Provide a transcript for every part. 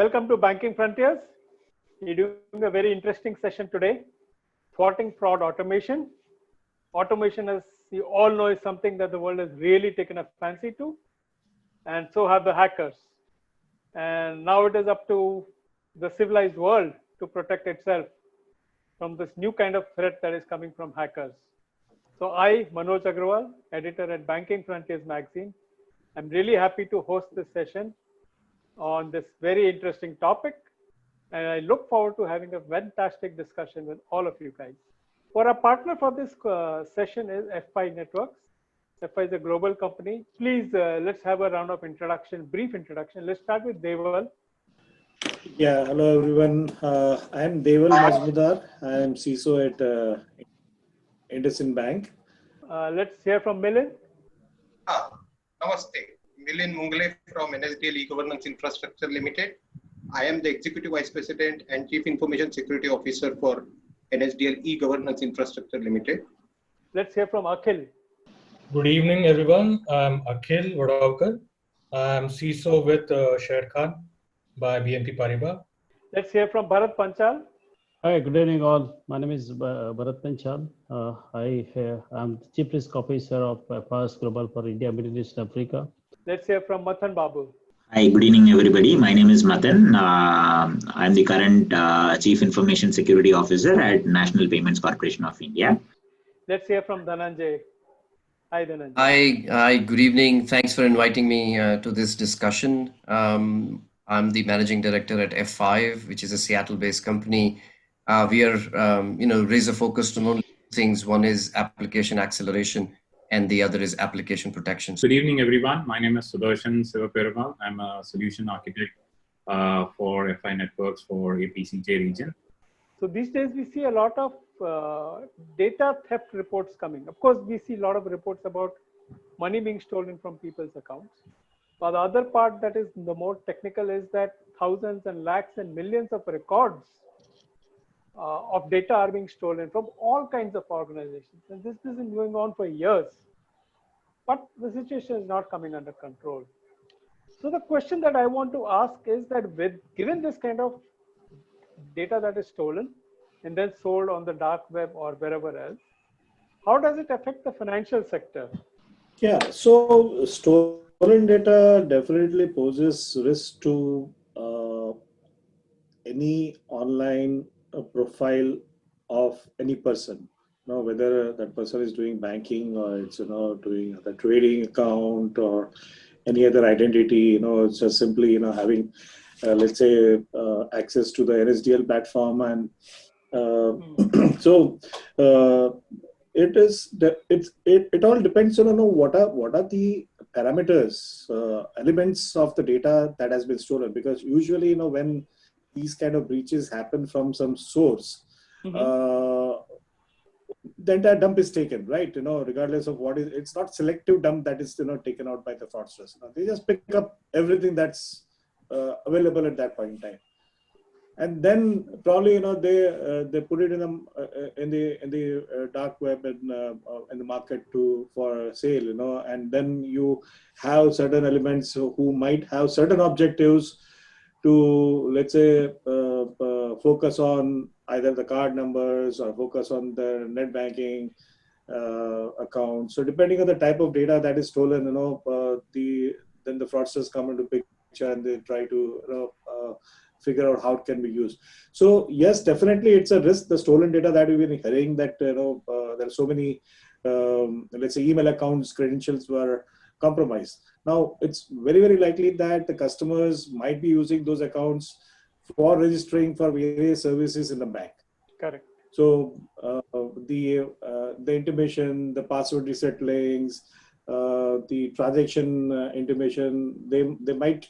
Welcome to Banking Frontiers. We're doing a very interesting session today. Thwarting fraud automation. Automation, as you all know, is something that the world has really taken a fancy to, and so have the hackers. And now it is up to the civilized world to protect itself from this new kind of threat that is coming from hackers. So I, MANOJ AGRAWAL, editor at Banking Frontiers magazine, I'm really happy to host this session on this very interesting topic. And I look forward to having a fantastic discussion with all of you guys. For our partner for this session is F5 Networks. F5 is a global company. Please, let's have a round of introduction, brief introduction. Let's start with Deval. Yeah, hello everyone. I am Deval Mazmudar. I am CISO at IndusInd Bank. Let's hear from MILIND. Namaste. MILIND MUNGALE from NSDL E-Governance Infrastructure Limited. I am the Executive Vice President and Chief Information Security Officer for NSDL E-Governance Infrastructure Limited. Let's hear from AKHIL. Good evening, everyone. I'm AKHIL WADHAVKAR. I'm CISO with Sher Khan by BNP Paribas. Let's hear from Bharat Panchal. Hi, good evening all. My name is Bharat Panchal. I'm the Chief Risk Officer of FAS Global for India, Middle East, Africa. Let's hear from MATHAN BABU. Hi, good evening, everybody. My name is MATHAN. I'm the current Chief Information Security Officer at National Payments Corporation of India. Let's hear from DHANANJay. Hi, DHANANJay. Hi, good evening. Thanks for inviting me to this discussion. I'm the Managing Director at F5, which is a Seattle-based company. We are, razor focused on only two things. One is application acceleration, and the other is application protection. Good evening, everyone. My name is SUDARSHAN SIVAPERUMAL. I'm a solution architect for FI Networks for APCJ region. So these days we see a lot of data theft reports coming. Of course, we see a lot of reports about money being stolen from people's accounts. But the other part that is the more technical is that thousands and lakhs and millions of records of data are being stolen from all kinds of organizations. And this has been going on for years. But the situation is not coming under control. So the question that I want to ask is that given this kind of data that is stolen and then sold on the dark web or wherever else, how does it affect the financial sector? Yeah, so stolen data definitely poses risk to any online profile of any person. Whether that person is doing banking or it's doing the trading account or any other identity. It's just simply having let's say access to the NSDL platform, and so it all depends on what are the parameters, elements of the data that has been stolen, because usually when these kind of breaches happen from some source, the entire dump is taken, right? Regardless of what is, it's not selective dump that is taken out by the fraudsters. They just pick up everything that's available at that point in time, and then probably they put it in the dark web and in the market for sale, and then you have certain elements who might have certain objectives to, let's say, focus on either the card numbers or focus on the net banking account. So depending on the type of data that is stolen, then the fraudsters come into picture and they try to figure out how it can be used. So yes, definitely it's a risk. The stolen data that we've been hearing, that there are so many, let's say, email accounts, credentials were compromised. Now it's very, very likely that the customers might be using those accounts for registering for various services in the bank. Correct. So the intimation, the password reset links, the transaction intimation, they might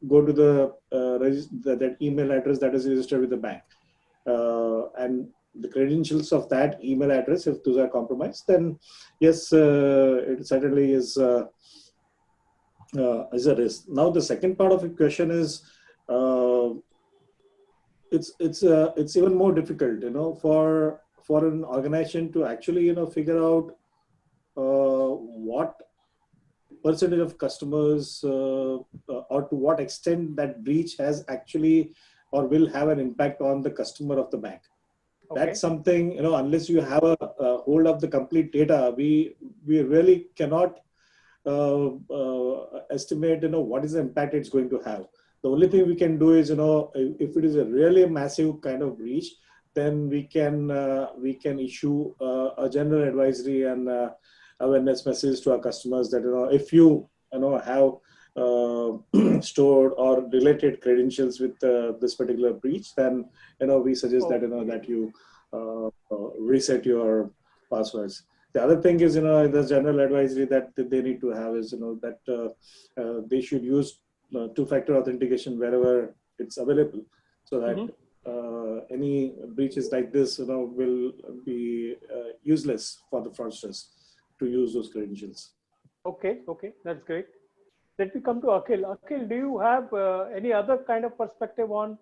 go to that email address that is registered with the bank, and the credentials of that email address, if those are compromised, then yes, it certainly is a risk. Now the second part of the question is, it's even more difficult, for an organization to actually, figure out what percentage of customers or to what extent that breach has actually or will have an impact on the customer of the bank. Okay. That's something, unless you have a hold of the complete data, we really cannot estimate, what is the impact it's going to have. The only thing we can do is, if it is a really massive kind of breach, then we can issue a general advisory and awareness message to our customers that, if you, have stored or related credentials with this particular breach, then, we suggest that, that you reset your passwords. The other thing is, the general advisory that they need to have is, that they should use two-factor authentication wherever it's available, so that any breaches like this, will be useless for the fraudsters to use those credentials. Okay, that's great. Let me come to Akhil. Akhil, do you have any other kind of perspective on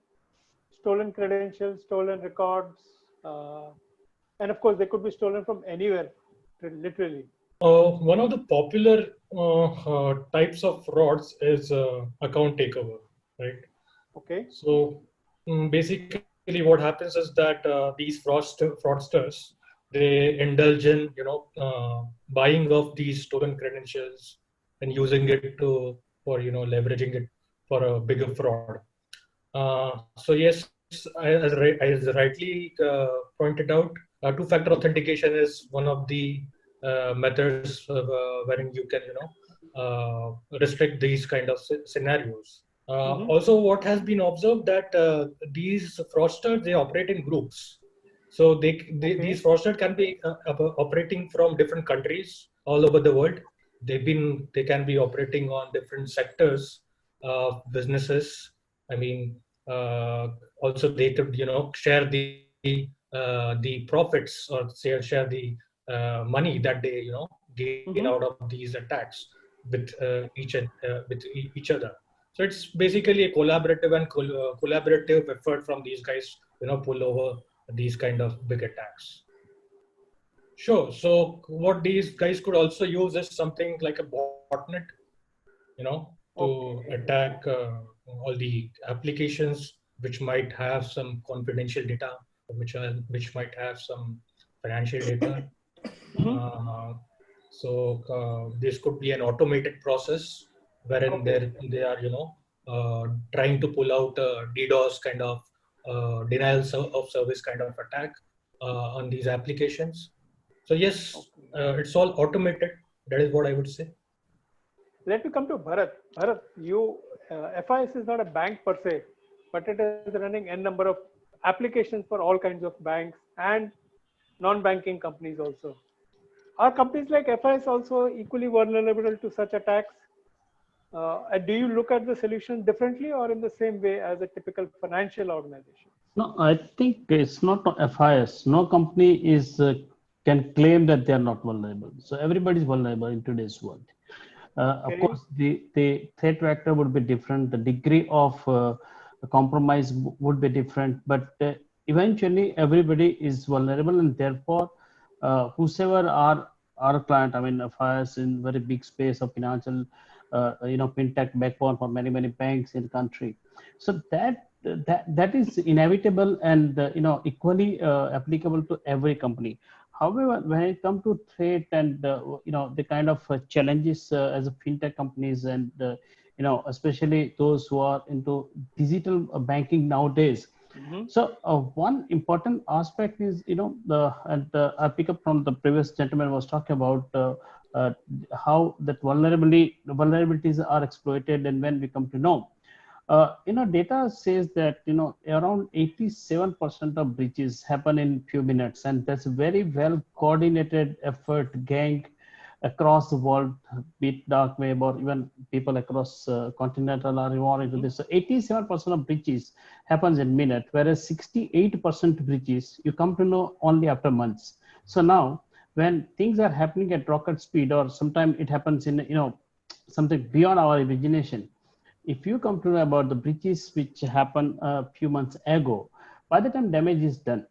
stolen credentials, stolen records? And of course, they could be stolen from anywhere, literally. One of the popular types of frauds is account takeover, right? Okay. So basically what happens is that these fraudsters, they indulge in, buying of these stolen credentials and using it for, leveraging it for a bigger fraud. So yes, as rightly pointed out, two-factor authentication is one of the methods wherein you can, restrict these kind of scenarios. Also, what has been observed that these fraudsters, they operate in groups. So these fraudsters can be operating from different countries all over the world. They can be operating on different sectors of businesses. I mean, also they could, share the profits or share the money that they, gain out of these attacks with each other. So it's basically a collaborative and collaborative effort from these guys, pull over these kind of big attacks. Sure. So what these guys could also use is something like a botnet, to attack all the applications which might have some confidential data, which might have some financial data. So this could be an automated process wherein they are, trying to pull out a DDoS kind of denial of service kind of attack on these applications. So yes, it's all automated. That is what I would say. Let me come to Bharat. Bharat, FIS is not a bank per se, but it is running n number of applications for all kinds of banks and non-banking companies also. Are companies like FIS also equally vulnerable to such attacks? Do you look at the solution differently or in the same way as a typical financial organization? No, I think it's not FIS. No company can claim that they are not vulnerable. So everybody is vulnerable in today's world. Of course, the threat vector would be different. The degree of compromise would be different, but eventually everybody is vulnerable, and therefore, whosoever are our client, I mean, FIS in very big space of financial, fintech backbone for many banks in the country. So that is inevitable and equally applicable to every company. However, when it comes to threat and the kind of challenges as a fintech companies and especially those who are into digital banking nowadays. So one important aspect is I pick up from the previous gentleman was talking about how that vulnerabilities are exploited, and when we come to know. Data says that around 87% of breaches happen in few minutes, and that's a very well coordinated effort, gang across the world, be it dark web or even people across continental are involved into this. So 87% of breaches happens in minute, whereas 68% breaches you come to know only after months. So now, when things are happening at rocket speed, or sometimes it happens in something beyond our imagination. If you come to know about the breaches which happened a few months ago, by the time damage is done,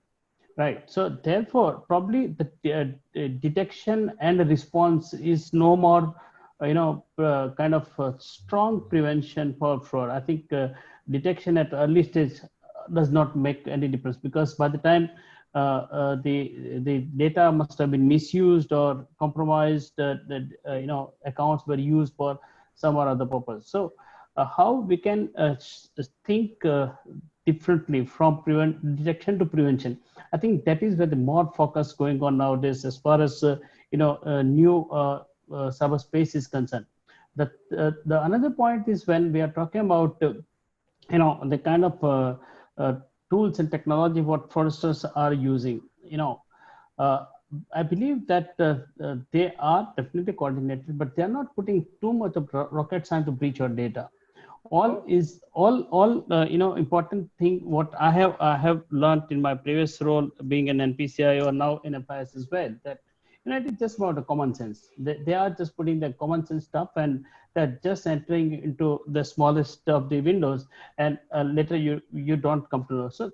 right? So therefore, probably the detection and response is no more kind of strong prevention for fraud. I think detection at early stage does not make any difference, because by the time the data must have been misused or compromised, accounts were used for some or other purpose. So how we can think differently from detection to prevention. I think that is where the more focus going on nowadays as far as new cyberspace is concerned. The another point is when we are talking about the kind of tools and technology what fraudsters are using. I believe that they are definitely coordinated, but they are not putting too much of rocket science to breach your data. All important thing what I have learned in my previous role being an NPCI or now in FIS as well, that it is just about the common sense. They are just putting the common sense stuff, and they're just entering into the smallest of the windows, and later you don't come to know. So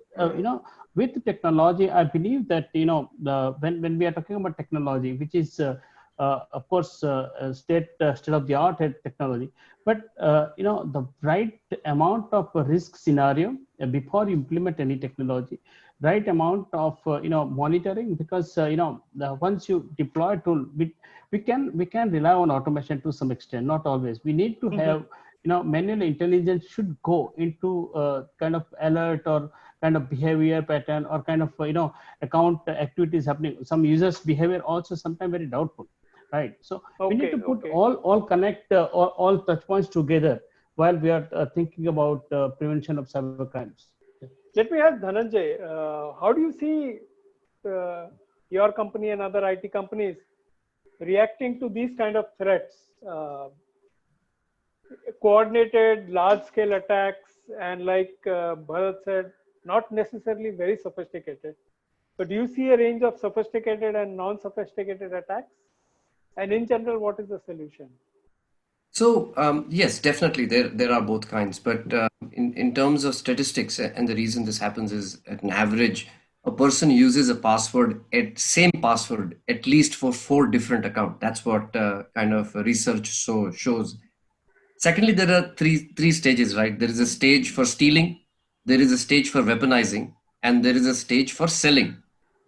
with technology, I believe that when we are talking about technology, which is of course state of the art technology, but the right amount of risk scenario before you implement any technology, right amount of monitoring, because once you deploy a tool, we can rely on automation to some extent, not always. We need to have manual intelligence should go into kind of alert or kind of behavior pattern or kind of account activities happening. Some users behavior also sometimes very doubtful, right? So we need to put all connect all touch points together while we are thinking about prevention of cyber crimes. Let me ask Dhananjay, how do you see your company and other IT companies reacting to these kind of threats? Coordinated large-scale attacks, and like Bharat said, not necessarily very sophisticated. But do you see a range of sophisticated and non-sophisticated attacks? And in general, what is the solution? So yes, definitely there are both kinds, but in terms of statistics, and the reason this happens is at an average, a person uses a same password at least for 4 different accounts. That's what kind of research shows. Secondly, there are three stages, right? There is a stage for stealing, there is a stage for weaponizing, and there is a stage for selling.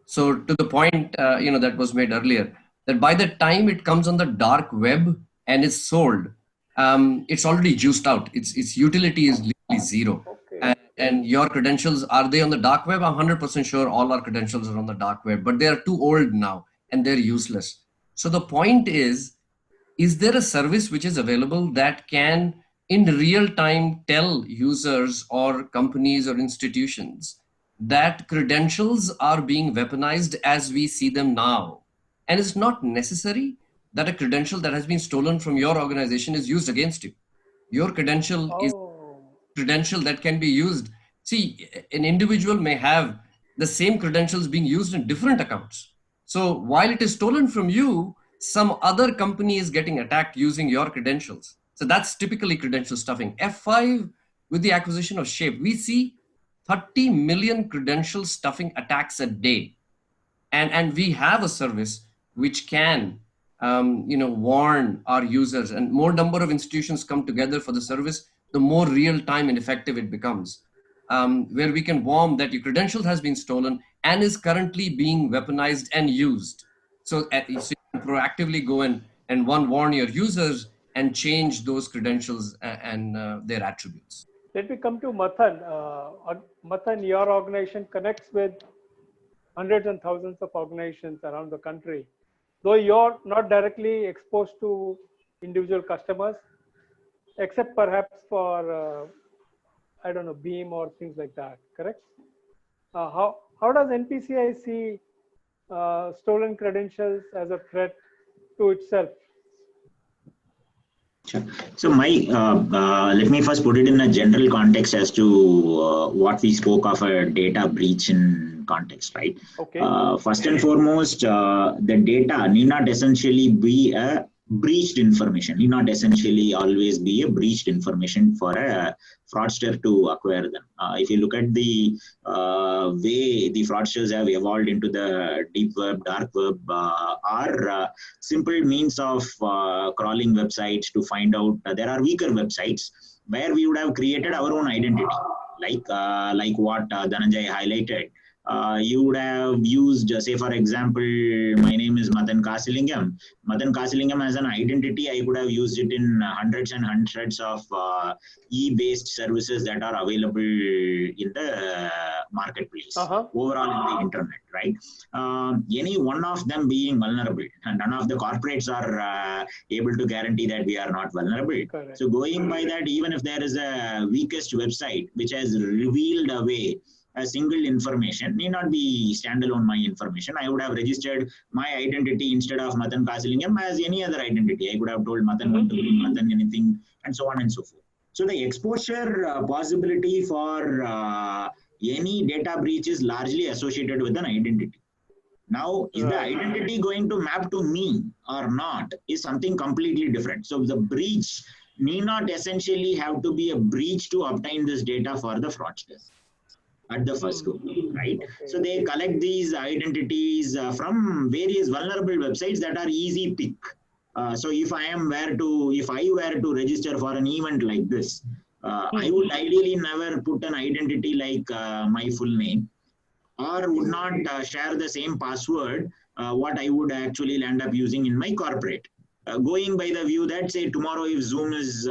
So to the point that was made earlier, that by the time it comes on the dark web and is sold, it's already juiced out. Its utility is literally zero. And your credentials, are they on the dark web? I'm 100% sure all our credentials are on the dark web, but they are too old now and they're useless. So the point is there a service which is available that can in real time tell users or companies or institutions that credentials are being weaponized as we see them now? And it's not necessary that a credential that has been stolen from your organization is used against you. Your credential is credential that can be used. See, an individual may have the same credentials being used in different accounts. So while it is stolen from you, some other company is getting attacked using your credentials. So that's typically credential stuffing. F5, with the acquisition of Shape, we see 30 million credential stuffing attacks a day. And we have a service which can warn our users, and more number of institutions come together for the service, the more real time and effective it becomes, where we can warn that your credential has been stolen and is currently being weaponized and used. So you can proactively go and warn your users and change those credentials and their attributes. Let me come to Mathan. Mathan, your organization connects with hundreds and thousands of organizations around the country. Though you're not directly exposed to individual customers, except perhaps for, I don't know, Beam or things like that, correct? How does NPCI see stolen credentials as a threat to itself? Sure. So let me first put it in a general context as to what we spoke of a data breach in context, right? Okay. First and foremost, the data need not essentially be a breached information. Need not essentially always be a breached information for a fraudster to acquire them. If you look at the way the fraudsters have evolved into the deep web, dark web, are simple means of crawling websites to find out. There are weaker websites where we would have created our own identity, like what Dhananjay highlighted. You would have used, say for example, my name is MATHAN KASILINGAM. MATHAN KASILINGAM as an identity, I could have used it in hundreds and hundreds of e-based services that are available in the marketplace, overall in the internet, right? Any one of them being vulnerable, and none of the corporates are able to guarantee that we are not vulnerable. Correct. So going by that, even if there is a weakest website which has revealed away a single information, need not be standalone my information. I would have registered my identity instead of MATHAN KASILINGAM as any other identity. I could have told MATHAN 1 to 3, MATHAN anything, and so on and so forth. So the exposure possibility for any data breach is largely associated with an identity. Now, is the identity going to map to me or not is something completely different. So the breach need not essentially have to be a breach to obtain this data for the fraudsters at the first go, right? So they collect these identities from various vulnerable websites that are easy pick. So if I were to register for an event like this, I would ideally never put an identity like my full name, or would not share the same password what I would actually land up using in my corporate. Going by the view that, say tomorrow if Zoom is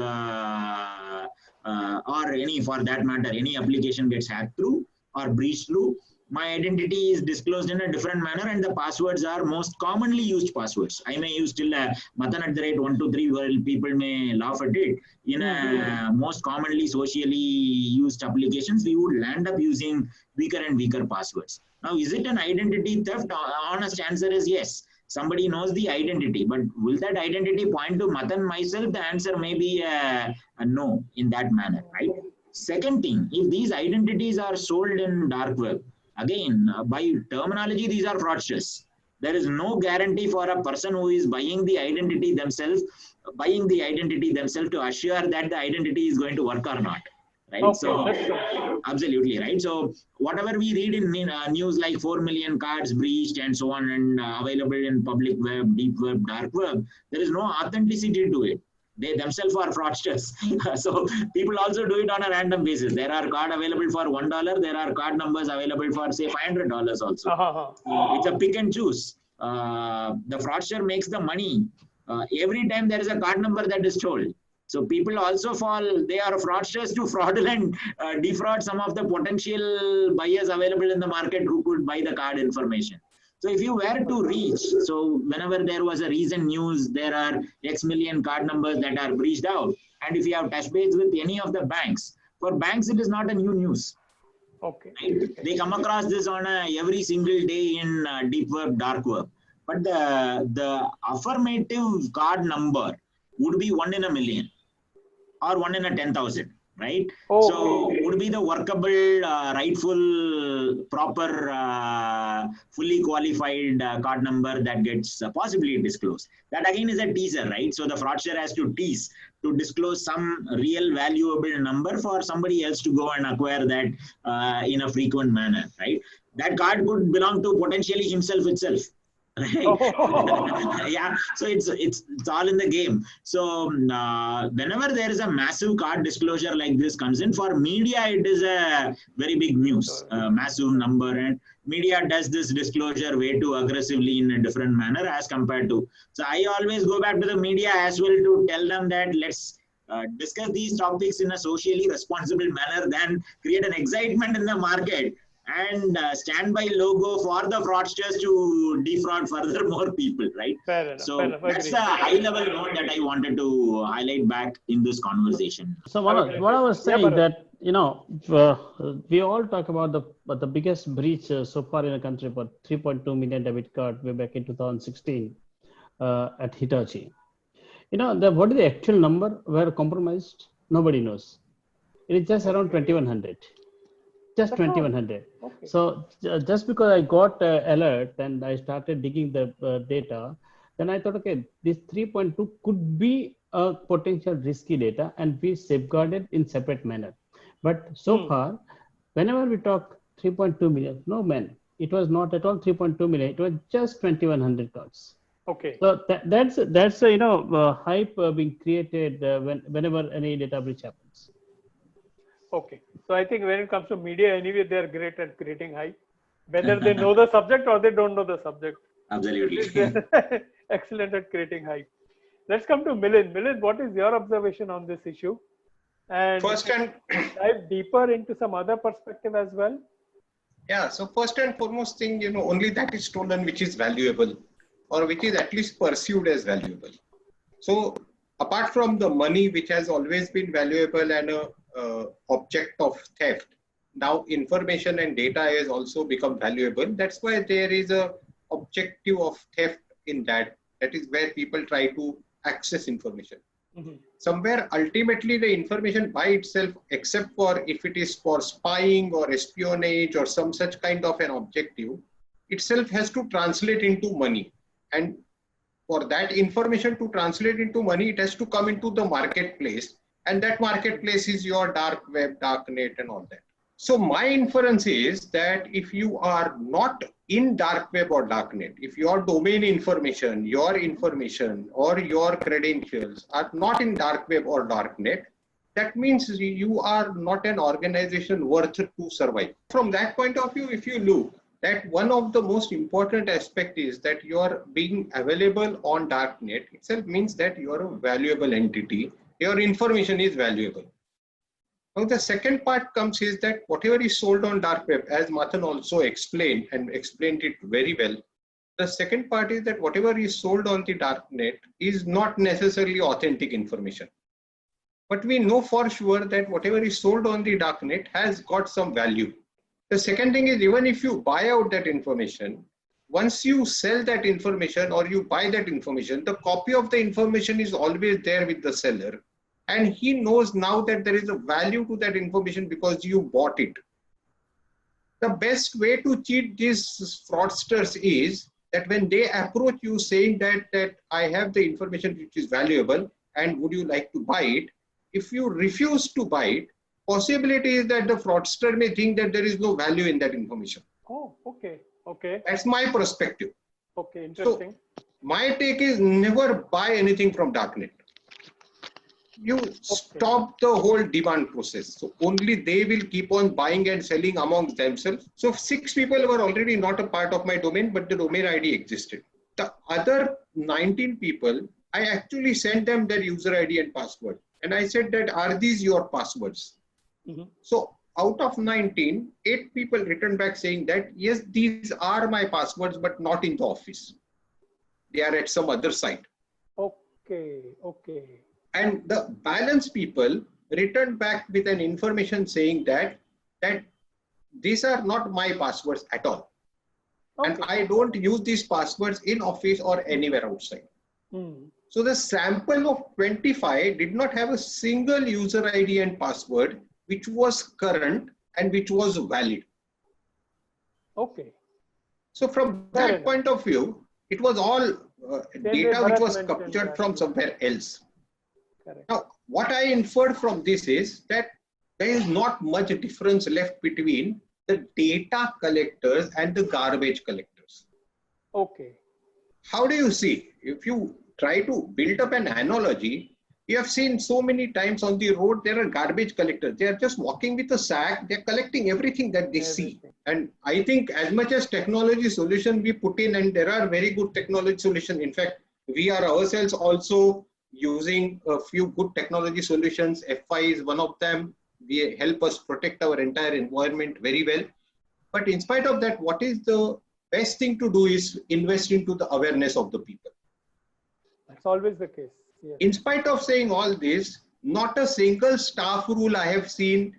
or any, for that matter, any application gets hacked through or breached through, my identity is disclosed in a different manner, and the passwords are most commonly used passwords. I may use still MATHAN@123, where people may laugh at it. In a most commonly socially used applications, we would land up using weaker and weaker passwords. Now, is it an identity theft? Honest answer is yes. Somebody knows the identity, but will that identity point to MATHAN myself? The answer may be a no in that manner, right? Second thing, if these identities are sold in dark web, again, by terminology, these are fraudsters. There is no guarantee for a person who is buying the identity themselves to assure that the identity is going to work or not. Right? Okay, so, absolutely, right? So, whatever we read in news like 4 million cards breached and so on, and available in public web, deep web, dark web, there is no authenticity to it. They themselves are fraudsters. So, people also do it on a random basis. There are cards available for $1. There are card numbers available for, say, $500 also. It's a pick and choose. The fraudster makes the money every time there is a card number that is told. So people also they are fraudsters to fraudulent defraud some of the potential buyers available in the market who could buy the card information. So if you were to reach, so whenever there was a recent news, there are X million card numbers that are breached out. And if you have touch base with any of the banks, for banks, it is not a new news. Okay. Right? They come across this on every single day in deep web, dark web. But the affirmative card number would be 1 in a million. Or 1 in a 10,000, right? Oh, so would be the workable, rightful, proper, fully qualified card number that gets possibly disclosed. That again is a teaser, right? So the fraudster has to tease to disclose some real valuable number for somebody else to go and acquire that in a frequent manner, right? That card could belong to potentially himself itself. Right? Yeah, so it's all in the game. So whenever there is a massive card disclosure like this comes in, for media it is a very big news, massive number, and media does this disclosure way too aggressively in a different manner as compared to. So I always go back to the media as well to tell them that let's discuss these topics in a socially responsible manner, than create an excitement in the market and standby logo for the fraudsters to defraud further more people, right? Fair enough, so that's the high-level note that I wanted to highlight back in this conversation. So what I was saying that, we all talk about the biggest breach so far in the country, about 3.2 million debit card way back in 2016 at Hitachi. What is the actual number were compromised? Nobody knows. It is just around 2,100. Just 2,100. Okay. So just because I got alert and I started digging the data, Then I thought, okay, this 3.2 could be a potential risky data and we safeguarded in separate manner. But so far, whenever we talk 3.2 million, no man, it was not at all 3.2 million. It was just 2,100 cards. Okay. So that's hype being created whenever any data breach happens. Okay. So I think when it comes to media, anyway, they're great at creating hype, whether they know the subject or they don't know the subject. Absolutely. They're excellent at creating hype. Let's come to Milind. Milind, what is your observation on this issue? And First and dive deeper into some other perspective as well. yeah, so first and foremost thing, only that is stolen which is valuable, or which is at least perceived as valuable. So apart from the money, which has always been valuable and a object of theft, now information and data has also become valuable. That's why there is a objective of theft in that. That is where people try to access information. Somewhere ultimately the information by itself, except for if it is for spying or espionage or some such kind of an objective, itself has to translate into money. And for that information to translate into money, it has to come into the marketplace. And that marketplace is your dark web, dark net and all that. So my inference is that if you are not in dark web or dark net, if your domain information or your credentials are not in dark web or dark net, that means you are not an organization worth to survive. From that point of view, if you look, that one of the most important aspect is that you are being available on dark net itself means that you are a valuable entity. Your information is valuable. Now the second part comes is that whatever is sold on dark web, as MATHAN also explained and explained it very well, the second part is that whatever is sold on the dark net is not necessarily authentic information. But we know for sure that whatever is sold on the dark net has got some value. The second thing is, even if you buy out that information, once you sell that information or you buy that information, the copy of the information is always there with the seller. And he knows now that there is a value to that information because you bought it. The best way to cheat these fraudsters is that when they approach you saying that I have the information which is valuable and would you like to buy it? If you refuse to buy it, possibility is that the fraudster may think that there is no value in that information. Oh, okay. Okay. That's my perspective. Okay, interesting. So my take is never buy anything from darknet. You stop the whole demand process. So only they will keep on buying and selling amongst themselves. So 6 people were already not a part of my domain, but the domain ID existed. The other 19 people, I actually sent them their user ID and password. And I said that, are these your passwords? So out of 19, 8 people returned back saying that, yes, these are my passwords, but not in the office. They are at some other site. Okay, okay. And the balance people returned back with an information saying that these are not my passwords at all. Okay. And I don't use these passwords in office or anywhere outside. So the sample of 25 did not have a single user ID and password which was current and which was valid. Okay. So from that point of view, it was all data which was captured from somewhere else. Correct. Now, what I inferred from this is that there is not much difference left between the data collectors and the garbage collectors. Okay. How do you see? If you try to build up an analogy, you have seen so many times on the road, there are garbage collectors. They are just walking with a sack. They're collecting everything that they see. And I think as much as technology solution we put in, and there are very good technology solutions. In fact, we are ourselves also using a few good technology solutions. FI is one of them. They help us protect our entire environment very well. But in spite of that, what is the best thing to do is invest into the awareness of the people. That's always the case. Yes. In spite of saying all this, not a single staff rule I have seen,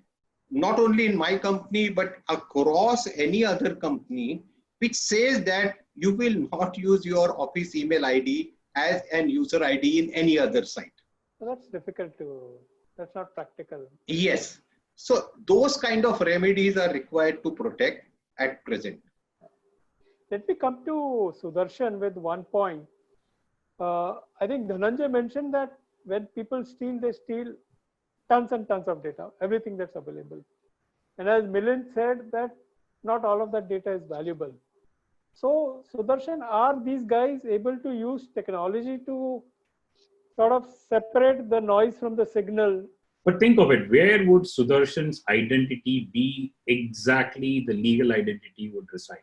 not only in my company, but across any other company, which says that you will not use your office email ID as an user ID in any other site. So that's difficult to, that's not practical. Yes. So those kind of remedies are required to protect at present. Let me come to Sudarshan with one point. I think Dhananjay mentioned that when people steal, they steal tons and tons of data, everything that's available. And as Milind said, that not all of that data is valuable. So, Sudarshan, are these guys able to use technology to sort of separate the noise from the signal? But think of it, where would Sudarshan's identity be exactly the legal identity would reside,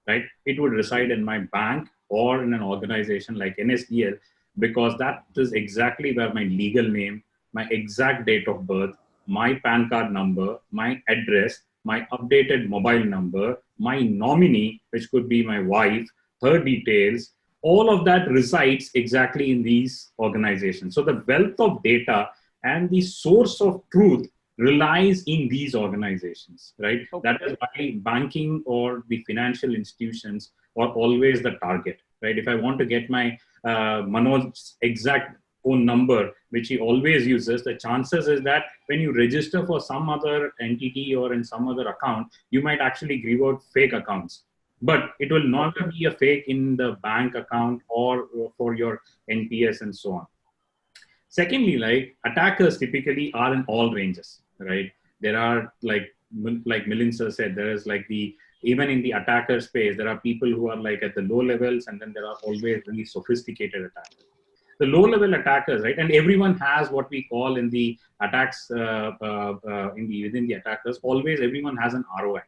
right? It would reside in my bank or in an organization like NSDL, because that is exactly where my legal name, my exact date of birth, my PAN card number, my address, my updated mobile number, my nominee, which could be my wife, her details, all of that resides exactly in these organizations. So the wealth of data and the source of truth relies in these organizations, right? Okay. That is why banking or the financial institutions are always the target, right? If I want to get my MANOJ's exact phone number, which he always uses, the chances is that when you register for some other entity or in some other account, you might actually give out fake accounts. But it will not be a fake in the bank account or for your NPS and so on. Secondly, like attackers typically are in all ranges, right? There are like Milind sir said, there is like even in the attacker space, there are people who are like at the low levels, and then there are always really sophisticated attackers. The low level attackers, right? And everyone has what we call in the attacks, within the attackers, always everyone has an ROI,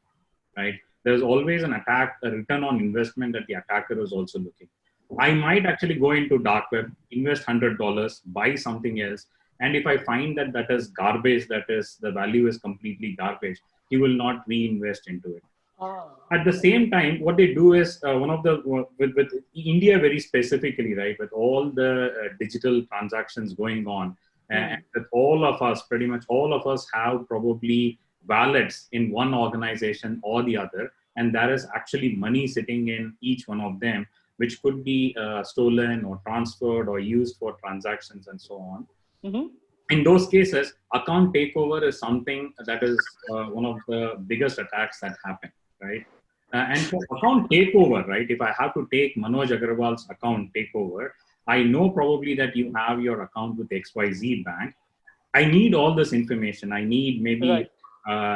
right? There's always an attack, a return on investment that the attacker is also looking. I might actually go into dark web, invest $100, buy something else. And if I find that that is garbage, that is the value is completely garbage, he will not reinvest into it. At the same time, what they do is with India very specifically, right, with all the digital transactions going on, and with all of us, pretty much all of us have probably wallets in one organization or the other, and there is actually money sitting in each one of them, which could be stolen or transferred or used for transactions and so on. In those cases, account takeover is something that is one of the biggest attacks that happen, right? And for account takeover, right, if I have to take Manoj Agrawal's account takeover, I know probably that you have your account with XYZ bank. I need all this information. I need maybe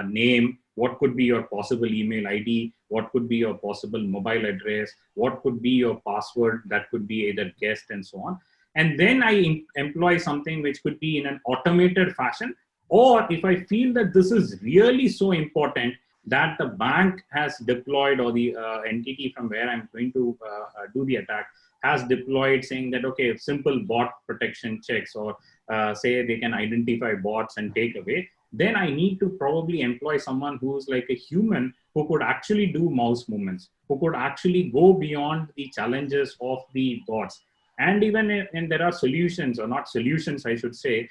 name, what could be your possible email ID, what could be your possible mobile address, what could be your password that could be either guessed and so on. And then I employ something which could be in an automated fashion, or if I feel that this is really so important that the bank has deployed, or the entity from where I'm going to do the attack has deployed, saying that, okay, simple bot protection checks, or say they can identify bots and take away, then I need to probably employ someone who's like a human who could actually do mouse movements, who could actually go beyond the challenges of the bots. And even and there are solutions, or not solutions, I should say,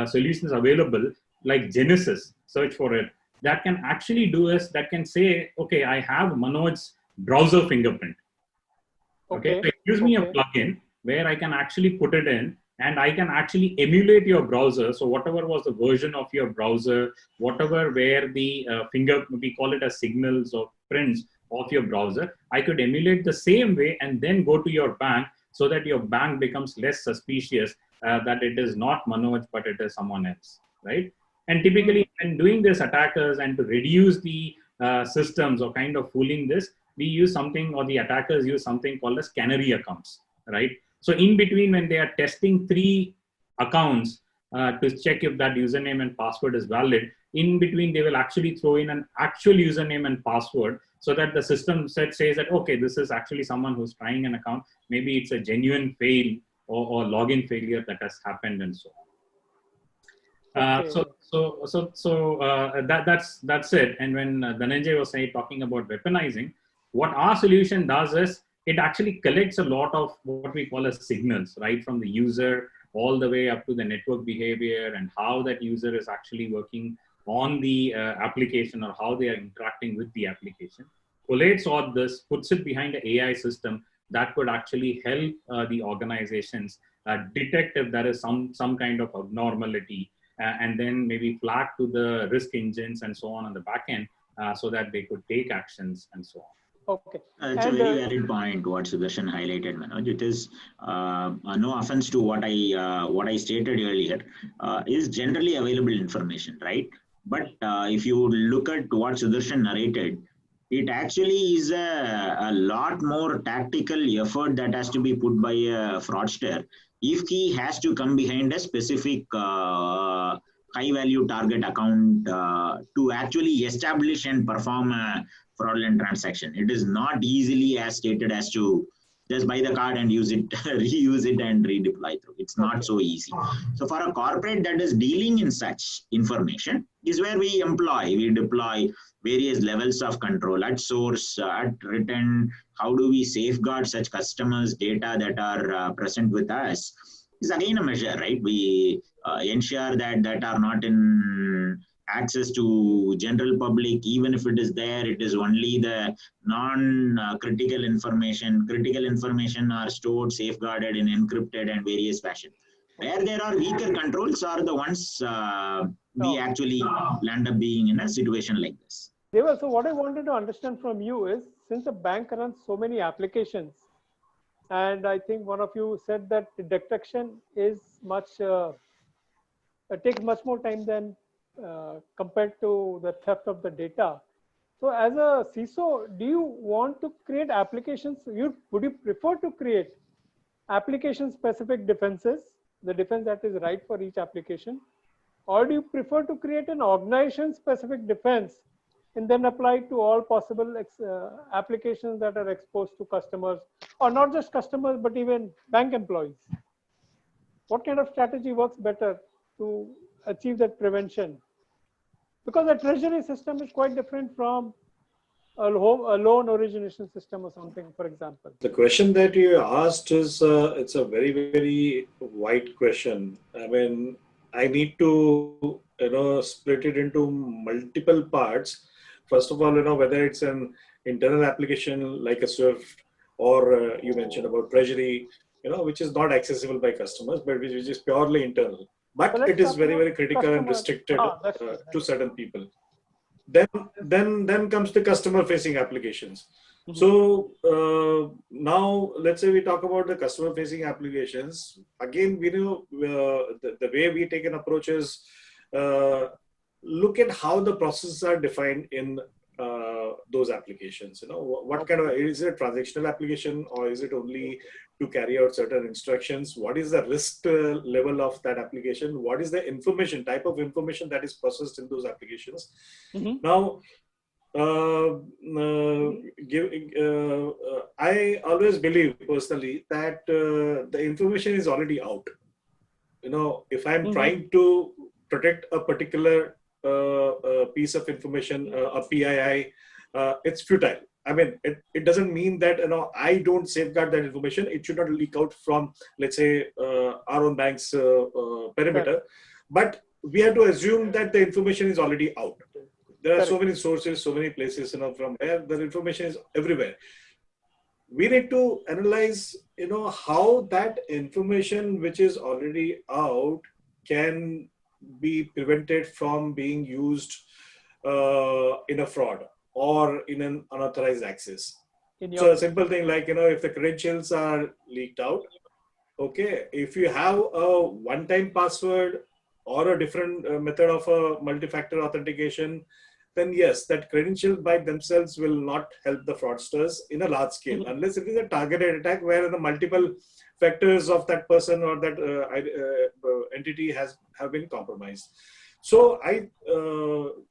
solutions available like Genesis, search for it, that can actually do is that can say, okay, I have Manoj's browser fingerprint. Okay, so it gives me a plugin where I can actually put it in, and I can actually emulate your browser. So whatever was the version of your browser, whatever where the we call it as signals or prints of your browser, I could emulate the same way and then go to your bank, so that your bank becomes less suspicious that it is not Manoj, but it is someone else, right? And typically, when doing this attackers and to reduce the systems or kind of fooling this, we use something, or the attackers use something called as canary accounts, right? So in between, when they are testing 3 accounts to check if that username and password is valid, in between, they will actually throw in an actual username and password, so that the system says that, okay, this is actually someone who's trying an account. Maybe it's a genuine fail or login failure that has happened and so on. That's it. And when Dhananjay was talking about weaponizing, what our solution does is it actually collects a lot of what we call as signals, right, from the user all the way up to the network behavior and how that user is actually working on the application, or how they are interacting with the application. Collates all this, puts it behind an AI system that could actually help the organizations detect if there is some kind of abnormality, and then maybe flag to the risk engines and so on the back end, so that they could take actions and so on. Okay. It's a very valid point what Sudarshan highlighted, Manoj. It is no offense to what I stated earlier, is generally available information, right? But if you look at what Sudarshan narrated, it actually is a lot more tactical effort that has to be put by a fraudster if he has to come behind a specific high value target account to actually establish and perform a fraudulent transaction. It is not easily as stated as to just buy the card and use it, reuse it and redeploy through. It's not so easy. So for a corporate that is dealing in such information is where we deploy various levels of control at source, at return. How do we safeguard such customers' data that are present with us? Is again a measure, right? We ensure that are not in access to general public. Even if it is there, it is only the non-critical information. Critical information are stored, safeguarded in encrypted and various fashion. Where there are weaker controls are the ones we actually land up being in a situation like this. Deva, so what I wanted to understand from you is, since the bank runs so many applications, and I think one of you said that the detection is takes much more time than compared to the theft of the data. So as a CISO, do you want to create applications? Would you prefer to create application-specific defenses, the defense that is right for each application? Or do you prefer to create an organization-specific defense and then apply it to all possible applications that are exposed to customers, or not just customers, but even bank employees? What kind of strategy works better to achieve that prevention? Because a treasury system is quite different from a loan origination system or something, for example. The question that you asked is, it's a very, very wide question. I mean, I need to, split it into multiple parts. First of all, whether it's an internal application like a Swift, or you mentioned about treasury, which is not accessible by customers, but which is purely internal. But it is very, very critical and restricted to certain people. Then comes the customer-facing applications. So now, let's say we talk about the customer-facing applications. Again, we know the way we take an approach is look at how the processes are defined in those applications. What kind of, is it a transactional application, or is it only to carry out certain instructions? What is the risk level of that application? What is the information, type of information that is processed in those applications? Now, I always believe personally that the information is already out. If I'm trying to protect a particular piece of information, a PII, it's futile. I mean, it doesn't mean that I don't safeguard that information. It should not leak out from, let's say, our own bank's perimeter. But we have to assume that the information is already out. There are so many sources, so many places, from where the information is everywhere. We need to analyze, how that information which is already out can be prevented from being used in a fraud or in an unauthorized access. So a simple thing like, if the credentials are leaked out, okay, if you have a one-time password or a different method of a multi-factor authentication, then yes, that credentials by themselves will not help the fraudsters in a large scale, unless it is a targeted attack where the multiple factors of that person or that entity have been compromised. So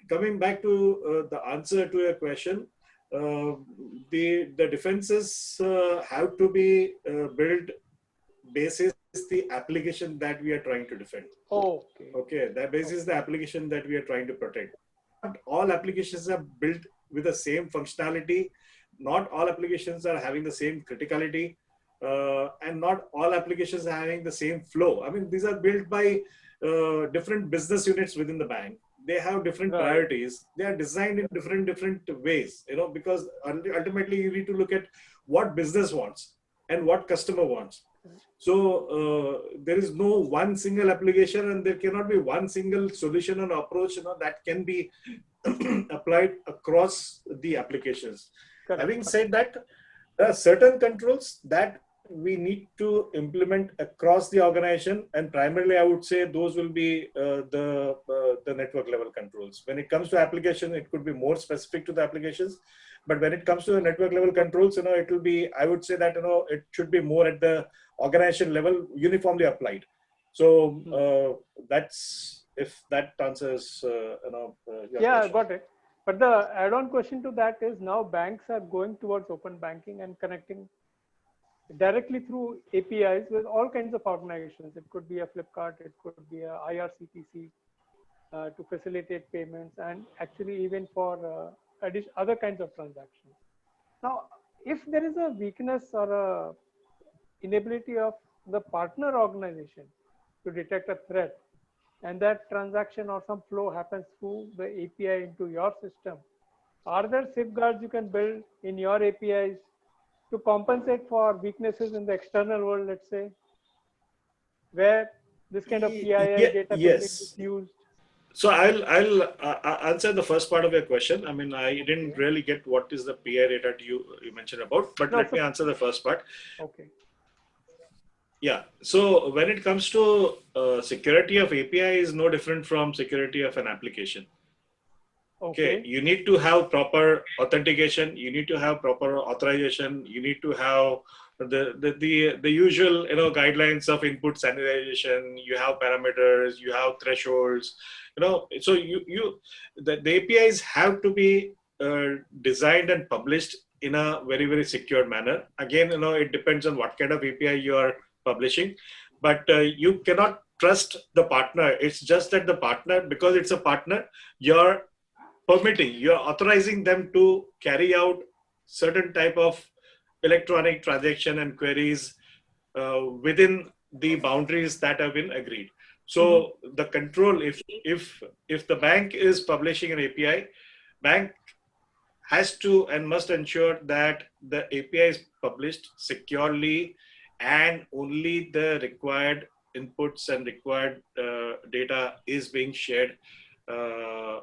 coming back to the answer to your question, the defenses have to be built basis the application that we are trying to defend. Okay, that basis the application that we are trying to protect. Not all applications are built with the same functionality. Not all applications are having the same criticality, and not all applications are having the same flow. I mean, these are built by different business units within the bank. They have different priorities. They are designed in different ways, because ultimately you need to look at what business wants and what customer wants. So there is no one single application, and there cannot be one single solution and approach that can be applied across the applications. Correct. Having said that, there are certain controls that we need to implement across the organization, and primarily I would say those will be the network level controls. When it comes to application, it could be more specific to the applications, but when it comes to the network level controls, it will be, I would say that it should be more at the organization level, uniformly applied. So that's, if that answers your Yeah, I question. got it. But the add-on question to that is, now banks are going towards open banking and connecting directly through APIs with all kinds of organizations. It could be a Flipkart, it could be a IRCTC to facilitate payments, and actually even for other kinds of transactions. Now, if there is a weakness or a inability of the partner organization to detect a threat, and that transaction or some flow happens through the API into your system, are there safeguards you can build in your APIs to compensate for weaknesses in the external world, let's say, where this kind of PII data could be misused? So I'll answer the first part of your question. I mean, I didn't really get what is the PI data you mentioned about, but let me answer the first part. Okay. Yeah. So when it comes to security of API is no different from security of an application. Okay. You need to have proper authentication. You need to have proper authorization. You need to have the usual guidelines of input sanitization. You have parameters. You have thresholds. So the APIs have to be designed and published in a very, very secure manner. Again, it depends on what kind of API you are publishing, but you cannot trust the partner. It's just that the partner, because it's a partner, you're authorizing them to carry out certain type of electronic transaction and queries within the boundaries that have been agreed. So the control, if the bank is publishing an API, bank has to and must ensure that the API is published securely and only the required inputs and required data is being shared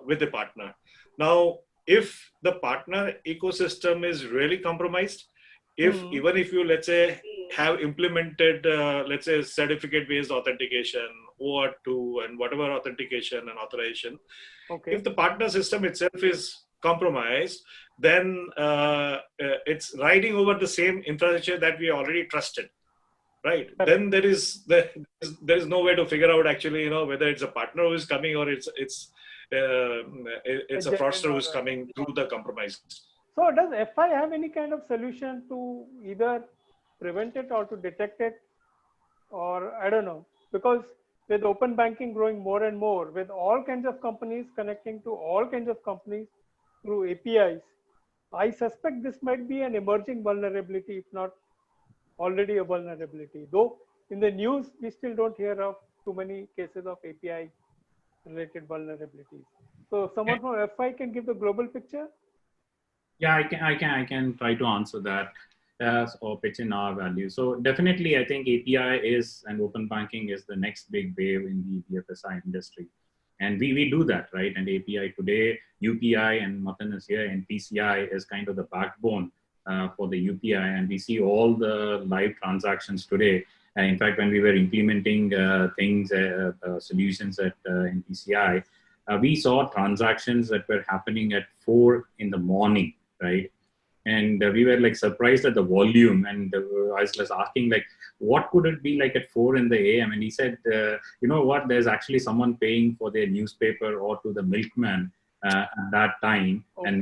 with the partner. Now, if the partner ecosystem is really compromised, even if you, let's say, have implemented, let's say, certificate-based authentication, OAuth2, and whatever authentication and authorization, if the partner system itself is compromised, then it's riding over the same infrastructure that we already trusted, right? Then there is no way to figure out actually, whether it's a partner who is coming or it's a fraudster who is coming through the compromise. So does FI have any kind of solution to either prevent it or to detect it? Or I don't know, because with open banking growing more and more, with all kinds of companies connecting to all kinds of companies through APIs, I suspect this might be an emerging vulnerability, if not already a vulnerability. Though in the news, we still don't hear of too many cases of API related vulnerabilities. So someone from FI can give the global picture? Yeah, I can try to answer that or pitch in our value. So definitely, I think API is, and open banking is the next big wave in the BFSI industry. And we do that, right? And API today, UPI, and MATHAN is here, and PCI is kind of the backbone for the UPI. And we see all the live transactions today. In fact, when we were implementing solutions in PCI, we saw transactions that were happening at 4 in the morning, right? And we were like surprised at the volume. And I was asking, like, what could it be like at 4 in the AM? And he said, you know what, there's actually someone paying for their newspaper or to the milkman at that time, and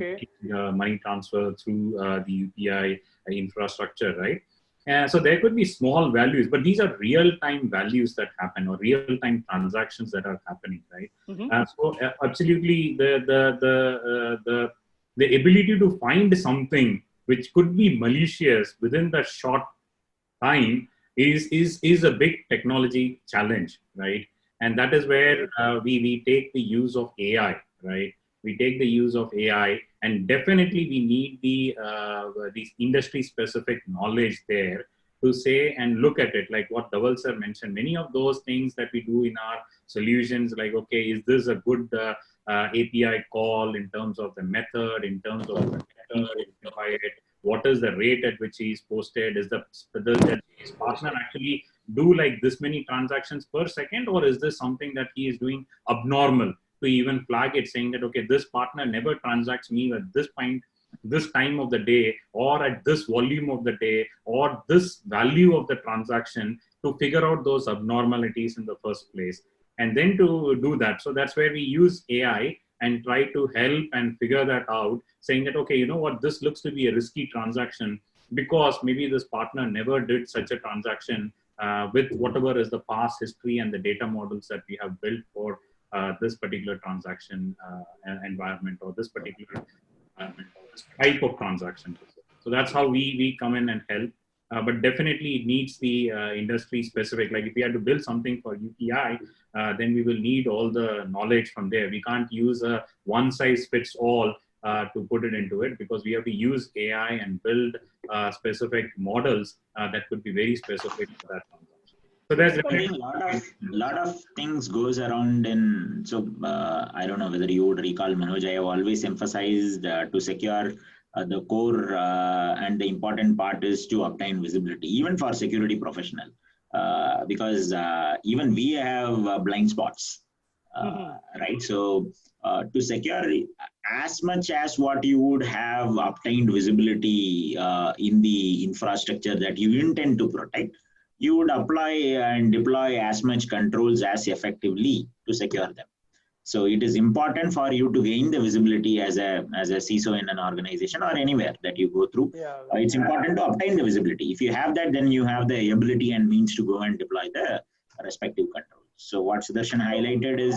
money transfer through the UPI infrastructure, right? So there could be small values, but these are real-time values that happen, or real-time transactions that are happening, right? So absolutely, the ability to find something which could be malicious within the short time is a big technology challenge, right? And that is where we take the use of AI, right? We take the use of AI, and definitely we need these industry-specific knowledge there to say and look at it, like what Dhaval sir mentioned. Many of those things that we do in our solutions, like, okay, is this a good API call in terms of the method, in terms of the identify it, what is the rate at which he is posted, does his partner actually do like this many transactions per second, or is this something that he is doing abnormal, to even flag it, saying that, okay, this partner never transacts me at this point, this time of the day, or at this volume of the day, or this value of the transaction, to figure out those abnormalities in the first place, and then to do that. So that's where we use AI and try to help and figure that out, saying that, okay, you know what, this looks to be a risky transaction because maybe this partner never did such a transaction with whatever is the past history and the data models that we have built for this particular transaction environment, or this particular type of transaction. So that's how we come in and help. But definitely it needs the industry specific. Like if we had to build something for UPI, then we will need all the knowledge from there. We can't use a one size fits all to put it into it, because we have to use AI and build specific models that could be very specific for that transaction. So there's a lot of things goes around in. So I don't know whether you would recall, Manoj, I have always emphasized to secure the core and the important part is to obtain visibility, even for security professional, because even we have blind spots, right? So to secure as much as what you would have obtained visibility in the infrastructure that you intend to protect, you would apply and deploy as much controls as effectively to secure them. So it is important for you to gain the visibility as a CISO in an organization or anywhere that you go through. It's important to obtain the visibility. If you have that, then you have the ability and means to go and deploy the respective controls. So what Sudarshan highlighted is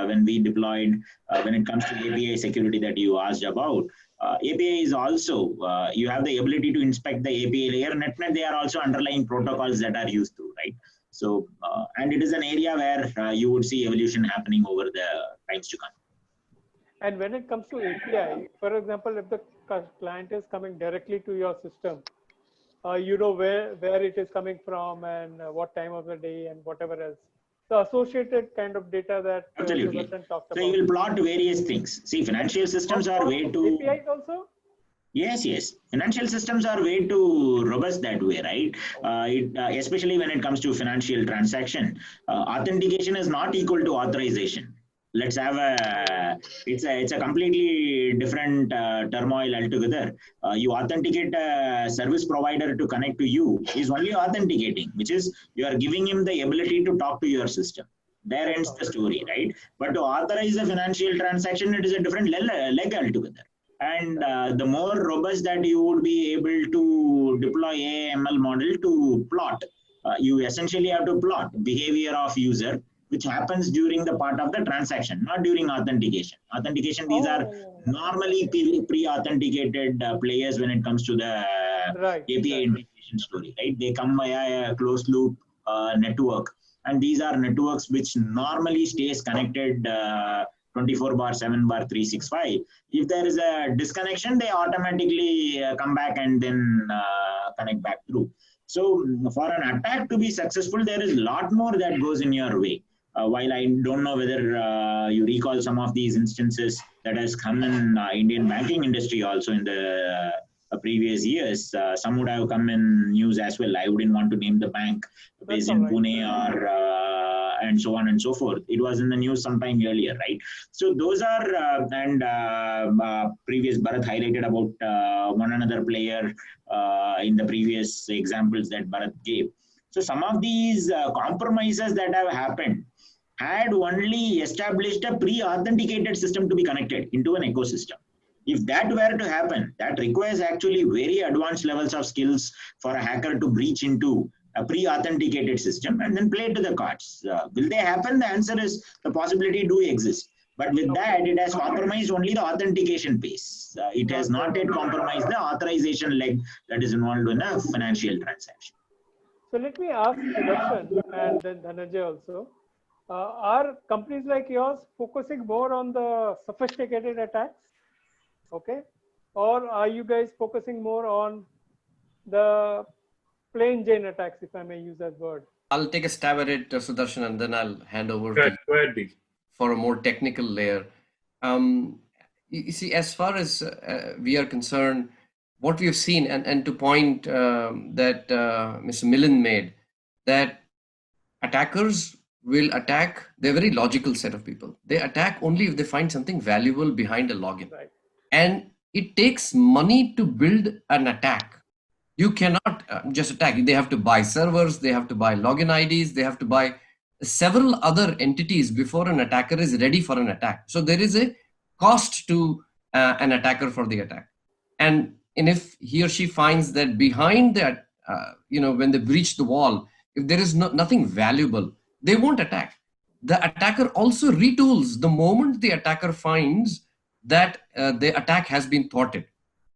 when we deployed, when it comes to API security that you asked about, API is also, you have the ability to inspect the API layer. Net, they are also underlying protocols that are used to, right? So, and it is an area where you would see evolution happening over the times to come. And when it comes to API, for example, if the client is coming directly to your system, you know where it is coming from and what time of the day and whatever else. So associated kind of data that absolutely. Sudarshan talked about. So you will plot various things. See, financial systems are way too... APIs also? Yes, yes. Financial systems are way too robust that way, right? Especially when it comes to financial transaction. Authentication is not equal to authorization. Let's have it's a completely different turmoil altogether. You authenticate a service provider to connect to you is only authenticating, which is you are giving him the ability to talk to your system. There ends the story, right? But to authorize a financial transaction, it is a different leg altogether. And the more robust that you would be able to deploy AML model to plot, you essentially have to plot behavior of user, which happens during the part of the transaction, not during authentication. Authentication, these are normally pre-authenticated players when it comes to the API integration story, right? They come via a closed loop network, and these are networks which normally stays connected 24/7/365. If there is a disconnection, they automatically come back and then connect back through. So for an attack to be successful, there is a lot more that goes in your way. While I don't know whether you recall some of these instances that has come in Indian banking industry also in the previous years, some would have come in news as well. I wouldn't want to name the bank based in Pune or and so on and so forth. It was in the news sometime earlier, right? So those are, previous Bharat highlighted about one another player in the previous examples that Bharat gave. So some of these compromises that have happened had only established a pre-authenticated system to be connected into an ecosystem. If that were to happen, that requires actually very advanced levels of skills for a hacker to breach into a pre-authenticated system and then play to the cards. Will they happen? The answer is the possibility do exist. But with that, it has compromised only the authentication piece. It has not yet compromised the authorization leg that is involved in a financial transaction. So let me ask Sudarshan and then Dhananjay also. Are companies like yours focusing more on the sophisticated attacks? Okay. Or are you guys focusing more on the plain Jane attacks, if I may use that word? I'll take a stab at it, Sudarshan, and then I'll hand over to you for a more technical layer. you see, as far as we are concerned, what we have seen, and to point that Mr. MILIND made, that attackers will attack, they're a very logical set of people. They attack only if they find something valuable behind a login. Right. And it takes money to build an attack. You cannot just attack. They have to buy servers, they have to buy login IDs, they have to buy several other entities before an attacker is ready for an attack. So there is a cost to an attacker for the attack. And if he or she finds that behind that, when they breach the wall, if there is nothing valuable, they won't attack. The attacker also retools the moment the attacker finds that the attack has been thwarted.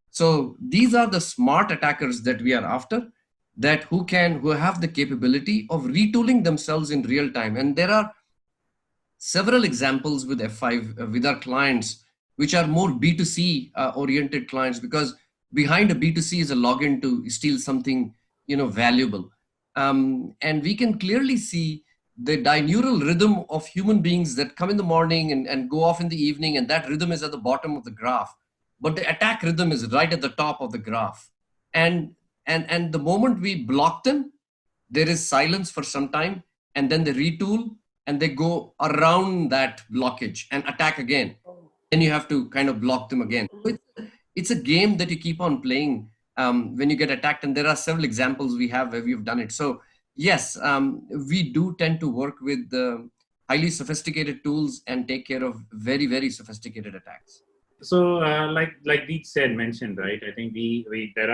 So these are the smart attackers that we are after, that who have the capability of retooling themselves in real time. And there are several examples with F5 with our clients, which are more B2C oriented clients, because behind a B2C is a login to steal something, valuable. And we can clearly see the binaural rhythm of human beings that come in the morning and go off in the evening, and that rhythm is at the bottom of the graph. But the attack rhythm is right at the top of the graph. And the moment we block them, there is silence for some time, and then they retool and they go around that blockage and attack again. Then you have to kind of block them again. So it's a game that you keep on playing when you get attacked. And there are several examples we have where we've done it. So yes, we do tend to work with highly sophisticated tools and take care of very, very sophisticated attacks. So like Deep mentioned, right? I think there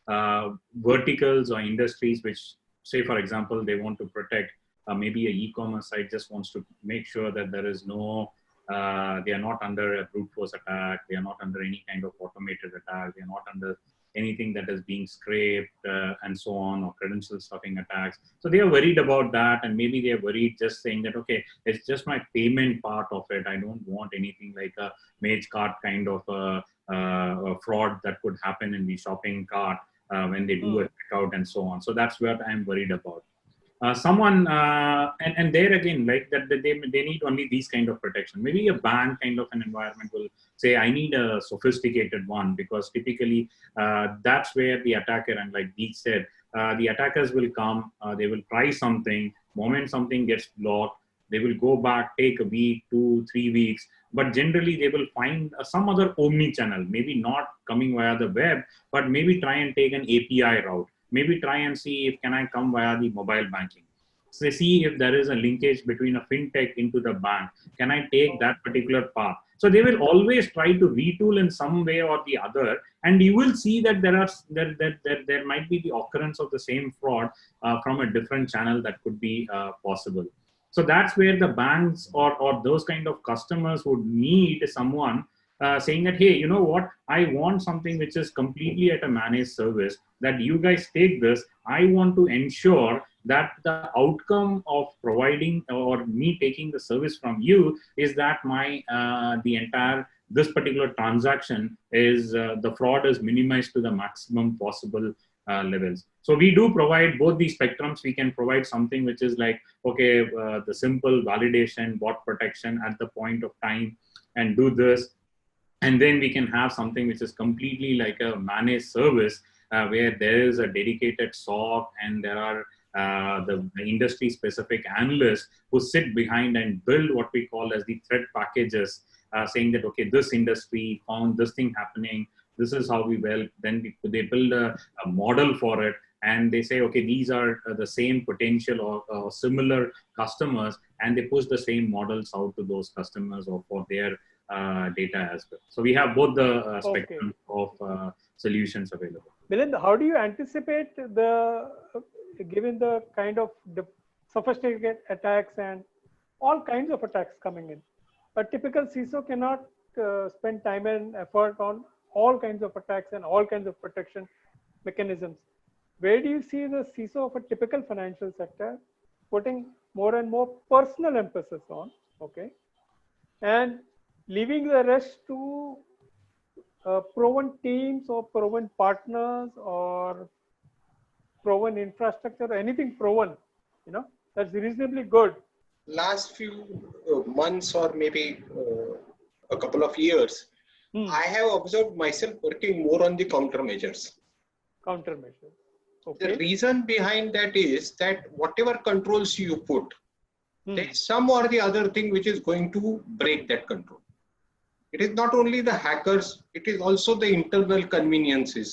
are verticals or industries which, say for example, they want to protect maybe a e-commerce site just wants to make sure that there is no, they are not under a brute force attack, they are not under any kind of automated attack, they are not under anything that is being scraped and so on, or credential stuffing attacks. So they are worried about that, and maybe they are worried just saying that, okay, it's just my payment part of it. I don't want anything like a mage cart kind of a fraud that could happen in the shopping cart when they do a checkout and so on. So that's what I'm worried about. And there again, like that, they need only these kind of protection. Maybe a bank kind of an environment will say, I need a sophisticated one, because typically that's where the attacker, and like Deep said, the attackers will come, they will try something, moment something gets blocked, they will go back, take a week, 2, 3 weeks, but generally they will find some other omni-channel, maybe not coming via the web, but maybe try and take an API route. Maybe try and see if can I come via the mobile banking. So they see if there is a linkage between a fintech into the bank. Can I take that particular path? So they will always try to retool in some way or the other, and you will see that there might be the occurrence of the same fraud from a different channel that could be possible. So that's where the banks or those kind of customers would need someone saying that, hey, you know what, I want something which is completely at a managed service, that you guys take this. I want to ensure that the outcome of providing or me taking the service from you is that my this particular transaction is the fraud is minimized to the maximum possible levels. So we do provide both these spectrums. We can provide something which is like, okay, the simple validation, bot protection at the point of time, and do this. And then we can have something which is completely like a managed service where there is a dedicated SOC, and there are the industry specific analysts who sit behind and build what we call as the threat packages, saying that, okay, this industry found this thing happening, this is how we will, then they build a model for it, and they say, okay, these are the same potential or similar customers, and they push the same models out to those customers or for their data as well. So we have both the spectrum of solutions available. Milind, how do you anticipate given the kind of sophisticated attacks and all kinds of attacks coming in? A typical CISO cannot spend time and effort on all kinds of attacks and all kinds of protection mechanisms. Where do you see the CISO of a typical financial sector putting more and more personal emphasis on, okay, and leaving the rest to proven teams or proven partners or proven infrastructure or anything proven, that's reasonably good? Last few months or maybe a couple of years, Hmm. I have observed myself working more on the countermeasures. Countermeasures. The Okay. reason behind that is that whatever controls you put, Hmm. there's some or the other thing which is going to break that control. It is not only the hackers, it is also the internal conveniences.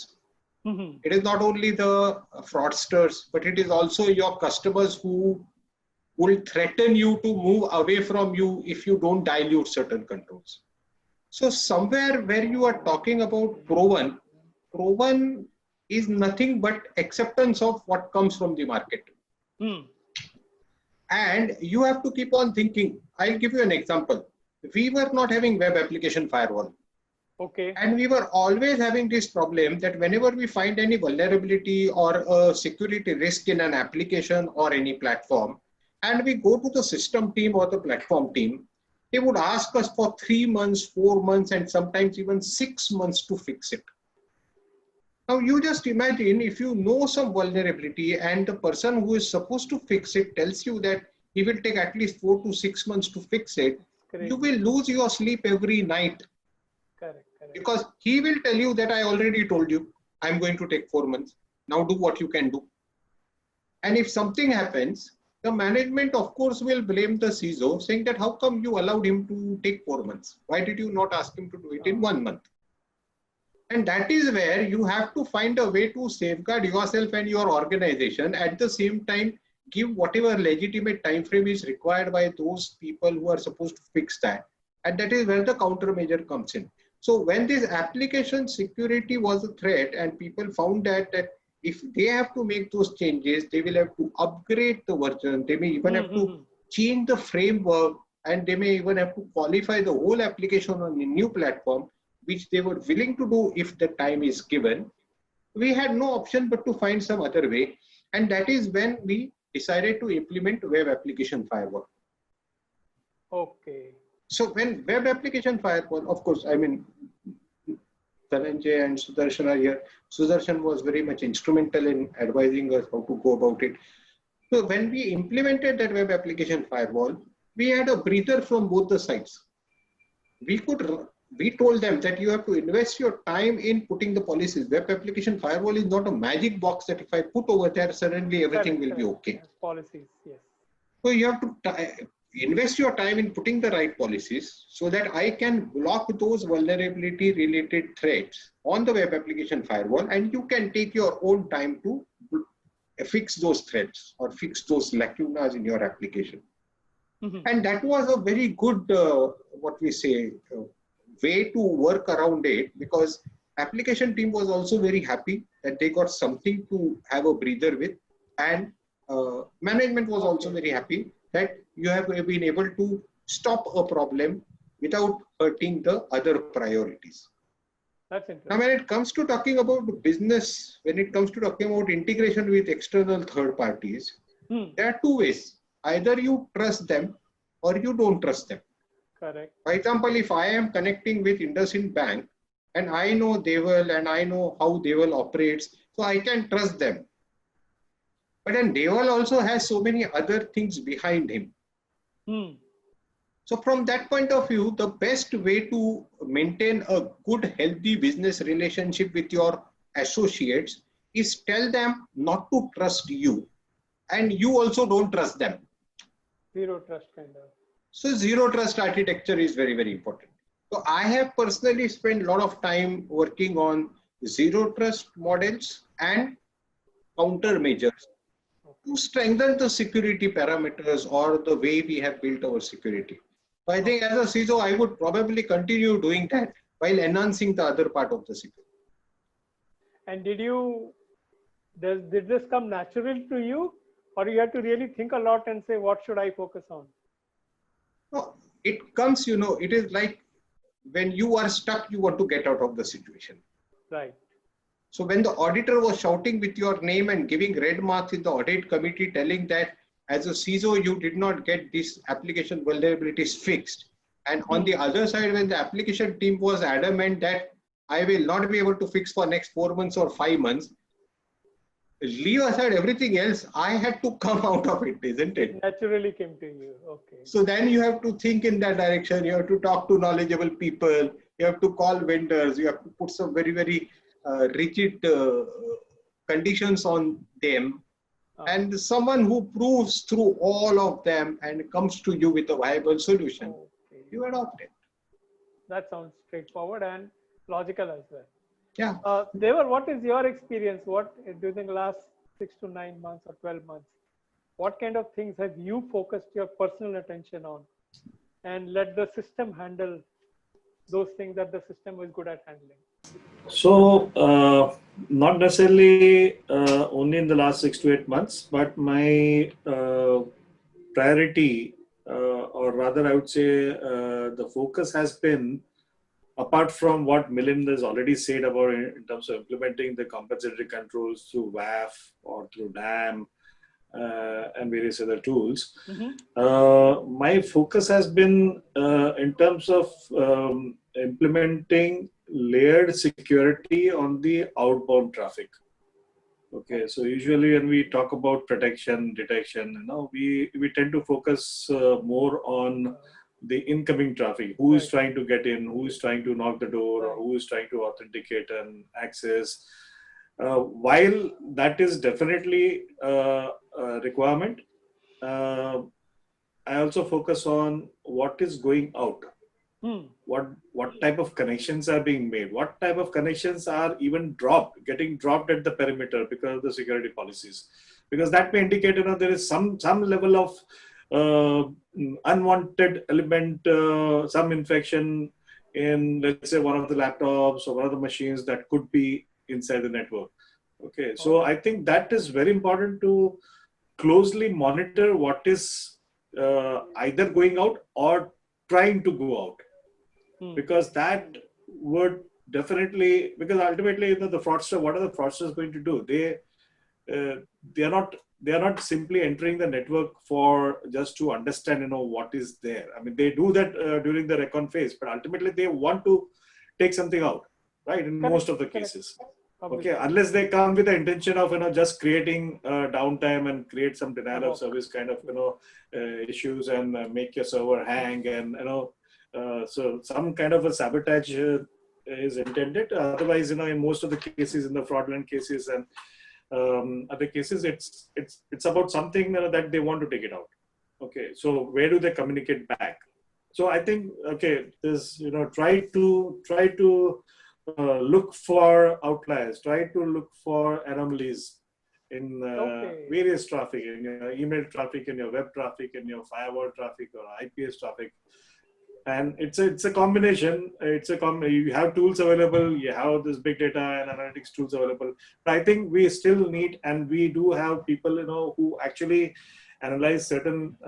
Mhm. It is not only the fraudsters, but it is also your customers who will threaten you to move away from you if you don't dilute certain controls. So somewhere where you are talking about proven is nothing but acceptance of what comes from the market. Hmm. And you have to keep on thinking. I'll give you an example. We were not having web application firewall. Okay. And we were always having this problem that whenever we find any vulnerability or a security risk in an application or any platform, and we go to the system team or the platform team, they would ask us for 3 months, 4 months, and sometimes even 6 months to fix it. Now you just imagine if you know some vulnerability and the person who is supposed to fix it tells you that he will take at least 4 to 6 months to fix it, Correct. you will lose your sleep every night. Correct. Correct. Because he will tell you that I already told you, I'm going to take 4 months. Now do what you can do. And if something happens, the management of course will blame the CISO saying that how come you allowed him to take 4 months? Why did you not ask him to do it in 1 month? And that is where you have to find a way to safeguard yourself and your organization, at the same time give whatever legitimate time frame is required by those people who are supposed to fix that. And that is where the countermeasure comes in. So when this application security was a threat and people found that if they have to make those changes, they will have to upgrade the version. They may even have to change the framework, and they may even have to qualify the whole application on a new platform, which they were willing to do if the time is given. We had no option but to find some other way. And that is when we decided to implement web application firewall. Okay. So when web application firewall, of course, I mean, Dhananjay and Sudarshan are here. Sudarshan was very much instrumental in advising us how to go about it. So when we implemented that web application firewall, we had a breather from both the sides. We told them that you have to invest your time in putting the policies. Web application firewall is not a magic box that if I put over there, suddenly everything will be okay. Policies, yes. So you have to invest your time in putting the right policies so that I can block those vulnerability related threats on the web application firewall, and you can take your own time to fix those threats or fix those lacunas in your application. And that was a very good, way to work around it, because application team was also very happy that they got something to have a breather with, and management was also very happy that you have been able to stop a problem without hurting the other priorities. That's interesting. Now, when it comes to talking about business, when it comes to talking about integration with external third parties, there are two ways. Either you trust them or you don't trust them. Correct. For example, if I am connecting with IndusInd Bank and I know Deval and I know how Deval operates, so I can trust them. But then Deval also has so many other things behind him. So from that point of view, the best way to maintain a good, healthy business relationship with your associates is tell them not to trust you, and you also don't trust them. Zero trust kind of. So zero trust architecture is very, very important. So I have personally spent a lot of time working on zero trust models and countermeasures to strengthen the security parameters or the way we have built our security. So I think as a CISO, I would probably continue doing that while enhancing the other part of the security. And did this come natural to you, or you had to really think a lot and say, what should I focus on? No, it comes, it is like when you are stuck, you want to get out of the situation. Right. So when the auditor was shouting with your name and giving red marks in the audit committee, telling that as a CISO, you did not get this application vulnerabilities fixed. And on the other side, when the application team was adamant that I will not be able to fix for next 4 months or 5 months, leave aside everything else, I had to come out of it, isn't it? It naturally came to you. Okay. So then you have to think in that direction. You have to talk to knowledgeable people. You have to call vendors. You have to put some very, very rigid conditions on them. And someone who proves through all of them and comes to you with a viable solution, you adopt it. That sounds straightforward and logical as well. Yeah. Devar, what is your experience? What during the last 6 to 9 months or 12 months? What kind of things have you focused your personal attention on and let the system handle those things that the system is good at handling? So, not necessarily only in the last 6 to 8 months, but my priority, or rather, I would say the focus has been, apart from what MILIND has already said about in terms of implementing the compensatory controls through WAF or through DAM and various other tools, my focus has been in terms of implementing layered security on the outbound traffic. Okay, so usually when we talk about protection, detection, we tend to focus more on the incoming traffic, who is trying to get in, who is trying to knock the door, or who is trying to authenticate and access. While that is definitely a requirement, I also focus on what is going out. What type of connections are being made? What type of connections are even getting dropped at the perimeter because of the security policies? Because that may indicate, there is some level of unwanted element, some infection in, let's say, one of the laptops or one of the machines that could be inside the network. Okay, so I think that is very important to closely monitor what is either going out or trying to go out. Because that would definitely, because ultimately, the fraudster, what are the fraudsters going to do? They are not simply entering the network for just to understand, what is there. I mean, they do that during the recon phase, but ultimately they want to take something out, right? In most of the cases. Okay, unless they come with the intention of, just creating downtime and create some denial of service kind of, issues and make your server hang and, so some kind of a sabotage is intended. Otherwise, in most of the cases, in the fraudulent cases and other cases, it's about something that they want to take it out. Okay, so where do they communicate back? So I think, okay, there's, try to look for outliers, try to look for anomalies in various traffic, in your email traffic, in your web traffic, in your firewall traffic or IPS traffic. And it's a combination. You have tools available. You have this big data and analytics tools available. But I think we still need, and we do have people, who actually analyze certain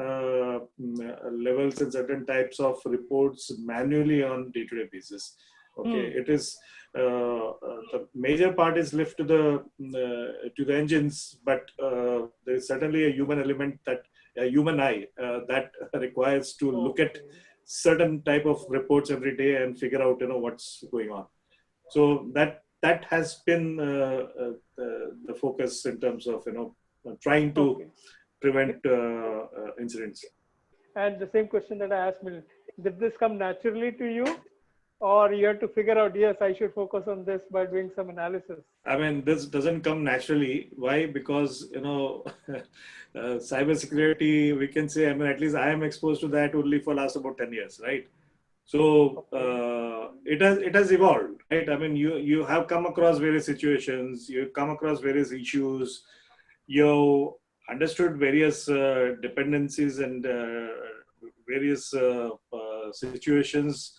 levels and certain types of reports manually on day-to-day basis. Okay, it is the major part is left to the engines, but there is certainly a human element, that a human eye that requires to look at certain type of reports every day and figure out what's going on. So that has been the focus in terms of trying to prevent incidents. And the same question that I asked Milind, did this come naturally to you, or you have to figure out, yes, I should focus on this by doing some analysis? I mean, this doesn't come naturally. Why? Because cybersecurity, we can say, I mean, at least I am exposed to that only for last about 10 years, right? So it has evolved, right? I mean, you have come across various situations, you come across various issues, you understood various dependencies and various situations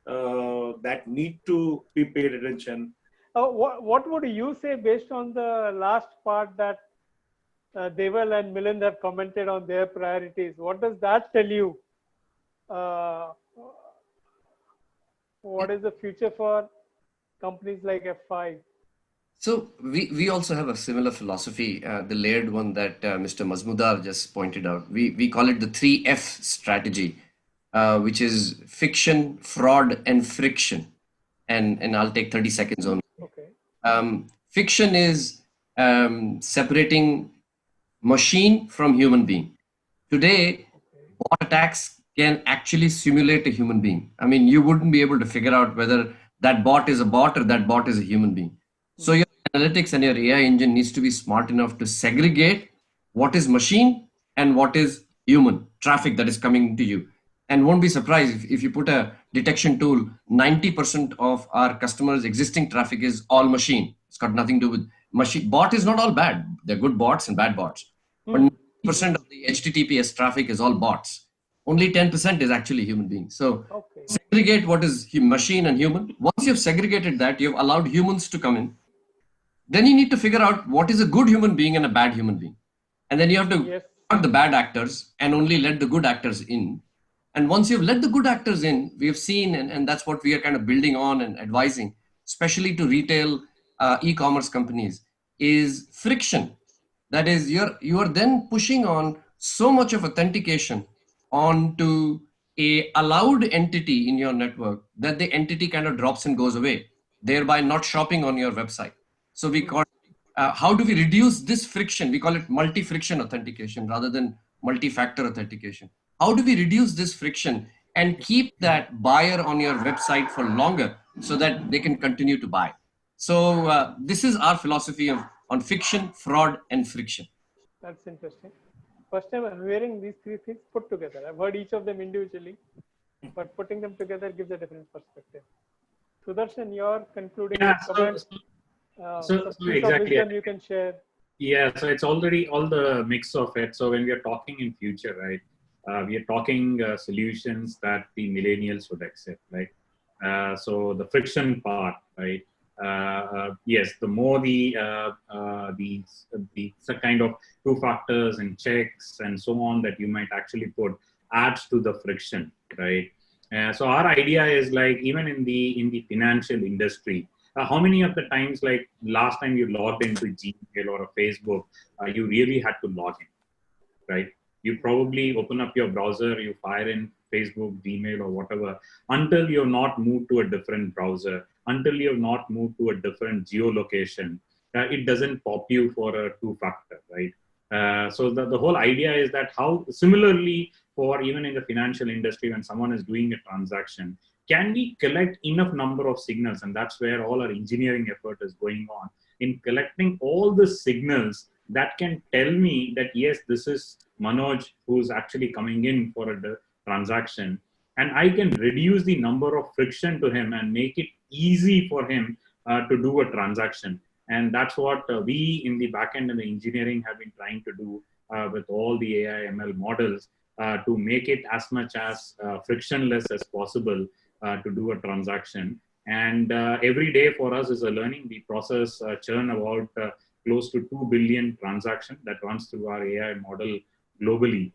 that need to be paid attention. What would you say based on the last part that Deval and Milind have commented on their priorities? What does that tell you? What is the future for companies like F5? So we also have a similar philosophy, the layered one that Mr. Mazmudar just pointed out. We call it the 3F strategy, which is fiction, fraud, and friction. And I'll take 30 seconds only. Okay. Fiction is separating machine from human being. Today, bot attacks can actually simulate a human being. I mean, you wouldn't be able to figure out whether that bot is a bot or that bot is a human being. So your analytics and your AI engine needs to be smart enough to segregate what is machine and what is human traffic that is coming to you. And won't be surprised if you put a detection tool, 90% of our customers' existing traffic is all machine. It's got nothing to do with machine. Bot is not all bad. They're good bots and bad bots. But 90% of the HTTPS traffic is all bots. Only 10% is actually human beings. So segregate what is machine and human. Once you've segregated that, you've allowed humans to come in. Then you need to figure out what is a good human being and a bad human being. And then you have to cut the bad actors and only let the good actors in. And once you've let the good actors in, we have seen, and that's what we are kind of building on and advising, especially to retail e-commerce companies, is friction. That is, you are then pushing on so much of authentication onto a allowed entity in your network that the entity kind of drops and goes away, thereby not shopping on your website. So we call how do we reduce this friction? We call it multi-friction authentication rather than multi-factor authentication. How do we reduce this friction and keep that buyer on your website for longer so that they can continue to buy? So this is our philosophy on fiction, fraud, and friction. That's interesting. First time I'm hearing these three things put together. I've heard each of them individually, but putting them together gives a different perspective. Sudarshan, your concluding comments. So exactly. You can share. Yeah, so it's already all the mix of it. So when we are talking in future, right, we are talking solutions that the millennials would accept, right? So the friction part, right? Yes, the more the kind of two factors and checks and so on that you might actually put adds to the friction, right? So our idea is like even in the financial industry, how many of the times, like last time you logged into Gmail or a Facebook, you really had to log in, right? You probably open up your browser, you fire in Facebook, Gmail, or whatever, until you're not moved to a different browser, until you're not moved to a different geolocation, it doesn't pop you for a two-factor, right? So the whole idea is that how similarly for even in the financial industry, when someone is doing a transaction, can we collect enough number of signals? And that's where all our engineering effort is going on, in collecting all the signals that can tell me that, yes, this is Manoj who's actually coming in for a transaction. And I can reduce the number of friction to him and make it easy for him to do a transaction. And that's what we in the backend and the engineering have been trying to do with all the AI ML models to make it as much as frictionless as possible to do a transaction. And every day for us is a learning. We process churn about close to 2 billion transactions that runs through our AI model globally.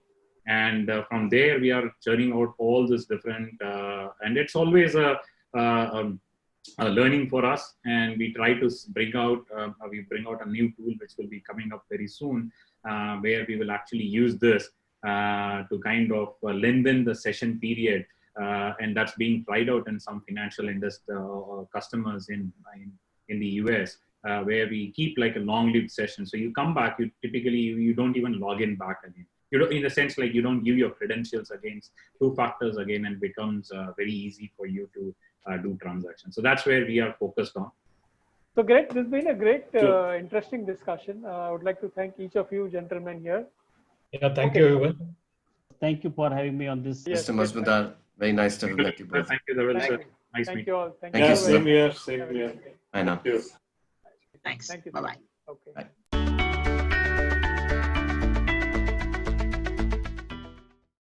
And from there, we are churning out all this different, and it's always a learning for us. And we try to bring out a new tool, which will be coming up very soon, where we will actually use this to kind of lengthen the session period. And that's being tried out in some financial industry customers in the US, where we keep like a long-lived session. So you come back, you don't even log in back again. You don't, in the sense like you don't give your credentials against two factors again, and becomes very easy for you to do transactions. So that's where we are focused on. So great. This has been a great, interesting discussion. I would like to thank each of you gentlemen here. Yeah, thank you, everyone. Thank you for having me on this. Mr. Masmudar, very nice to have met you both. Thank you, Dhaval sir. Nice Thank meeting you all. Thank you, sir. Same here. Same here. I know. Thanks. Thank you. Bye-bye. Okay. Bye.